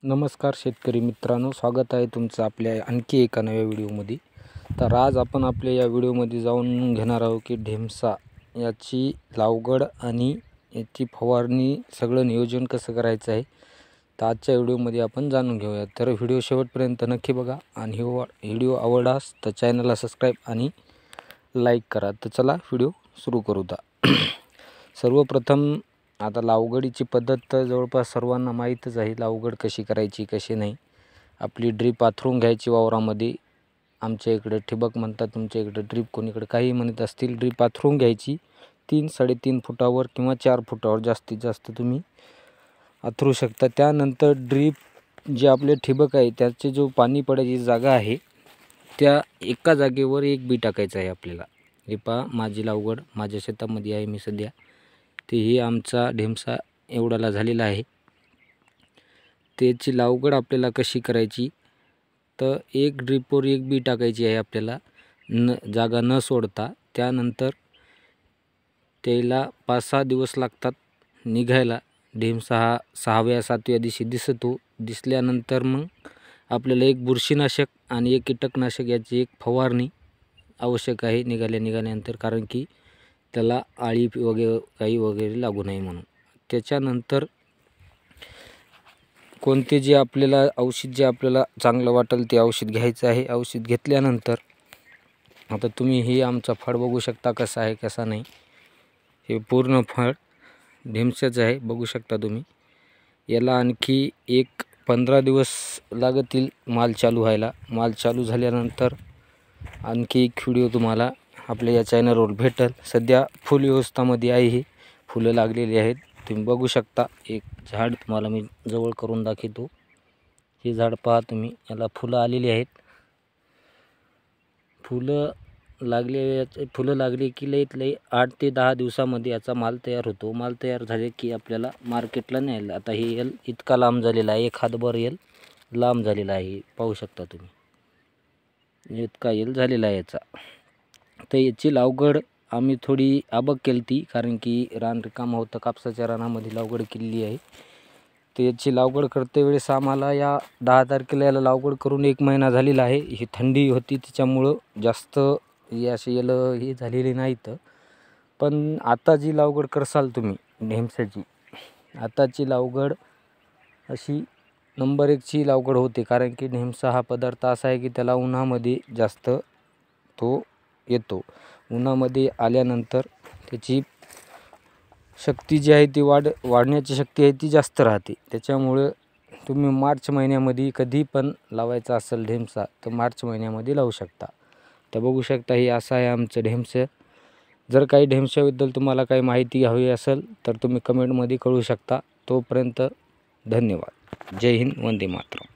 नमस्कार शेतकरी मित्रांनो, स्वागत आहे तुमचं आपल्या आणखी एका नव्या व्हिडिओमध्ये। तर आज आपण आपल्या या व्हिडिओमध्ये जाऊन घेणार आहोत की ढेमसा याची लागवड आणि याची फवारणी सगळं नियोजन कसं करायचं आहे। तर आजच्या व्हिडिओमध्ये आपण जाणून घेऊया। तर व्हिडिओ शेवटपर्यंत नक्की बघा आणि व्हिडिओ आवडल्यास तर चॅनलला सबस्क्राईब आणि लाईक करा। तर चला व्हिडिओ सुरू करू। सर्वप्रथम आता लागवडीची पद्धत तर जवळपास सर्वांना माहीतच आहे। लागवड कशी करायची कशी नाही। आपली ड्रीप पाथरून घ्यायची वावरामध्ये। आमच्या इकडे ठिबक म्हणतात, तुमच्या इकडे ड्रीप कोणीकडे काही म्हणत असतील। ड्रीप पाथरून घ्यायची 3-3.5 फुटावर किंवा 4 फुटावर जास्तीत जास्त तुम्ही आथरू शकता। त्यानंतर ड्रीप जे आपले ठिबक आहे त्याचे जो पाणी पडायची जागा आहे त्या एका जागेवर एक बी टाकायचं आहे आपल्याला। हे पहा, माझी लागवड माझ्या शेतामध्ये आहे मी सध्या। तेही आमचा ढेमसा एवढाला झालेला आहे। त्याची लागवड आपल्याला कशी करायची तर एक ड्रीपवर एक बी टाकायची आहे आपल्याला, जागा न सोडता। त्यानंतर त्याला 5-6 दिवस लागतात निघायला। ढेमसा हा 6व्या-7व्या दिवशी दिसतो। दिसल्यानंतर मग आपल्याला एक बुरशीनाशक आणि एक कीटकनाशक याची एक फवारणी आवश्यक आहे निघाल्यानंतर, कारण की त्याला आळी वगैरे काही वगैरे लागू नये म्हणून। त्याच्यानंतर कोणते जे आपल्याला औषध जे आपल्याला चांगलं वाटेल ते औषध घ्यायचं आहे। औषध घेतल्यानंतर आता तुम्ही हे आमचा फळ बघू शकता कसा आहे कसा नाही। हे पूर्ण फळ ढेमसाचं आहे, बघू शकता तुम्ही। याला आणखी 15 दिवस लागतील माल चालू व्हायला। माल चालू झाल्यानंतर आणखी एक व्हिडिओ तुम्हाला आपल्या या चॅनलवर भेटेल। सध्या फुल अवस्थेमध्ये आहे, हे फुलं लागलेली आहेत तुम्ही बघू शकता। एक झाड तुम्हाला मी जवळ करून दाखवतो। हे झाड पहा तुम्ही, याला फुलं आलेली आहेत। फुलं लागली की लईत लई 8 ते 10 दिवसामध्ये याचा माल तयार होतो। माल तयार झाले की आपल्याला मार्केटला न्यायला, आता हे यल इतका लांब झालेला आहे, 1 हातभर यल लांब झालेला आहे, पाहू शकता तुम्ही इतका यल झालेला आहे याचा। तर याची लागवड आम्ही थोडी आबक केली कारण की रान रिकामं होतं, कापसाच्या रानामध्ये लागवड केलेली आहे। तर याची लागवड करते वेळेस आम्हाला या 10 तारखेला याला लागवड करून 1 महिना झालेला आहे। ही थंडी होती त्याच्यामुळं जास्त हे असे यल हे झालेले नाहीत। पण आता जी लागवड करसाल तुम्ही ढेमसाची, आताची लागवड अशी नंबर 1 ची लागवड होते, कारण की ढेमसा हा पदार्थ असा आहे की त्याला उन्हामध्ये जास्त तो येतो। उन्हामध्ये आल्यानंतर त्याची शक्ती जी आहे ती वाढण्याची शक्ती आहे ती जास्त राहते। त्याच्यामुळे तुम्ही मार्च महिन्यामध्ये कधी पण लावायचा असेल ढेमसा तर मार्च महिन्यामध्ये लावू शकता। तर बघू शकता हे असं आहे आमचं ढेमसं। जर काही ढेमशाबद्दल तुम्हाला काही माहिती हवी असेल तर तुम्ही कमेंटमध्ये कळवू शकता। तोपर्यंत धन्यवाद। जय हिंद, वंदे मातरम।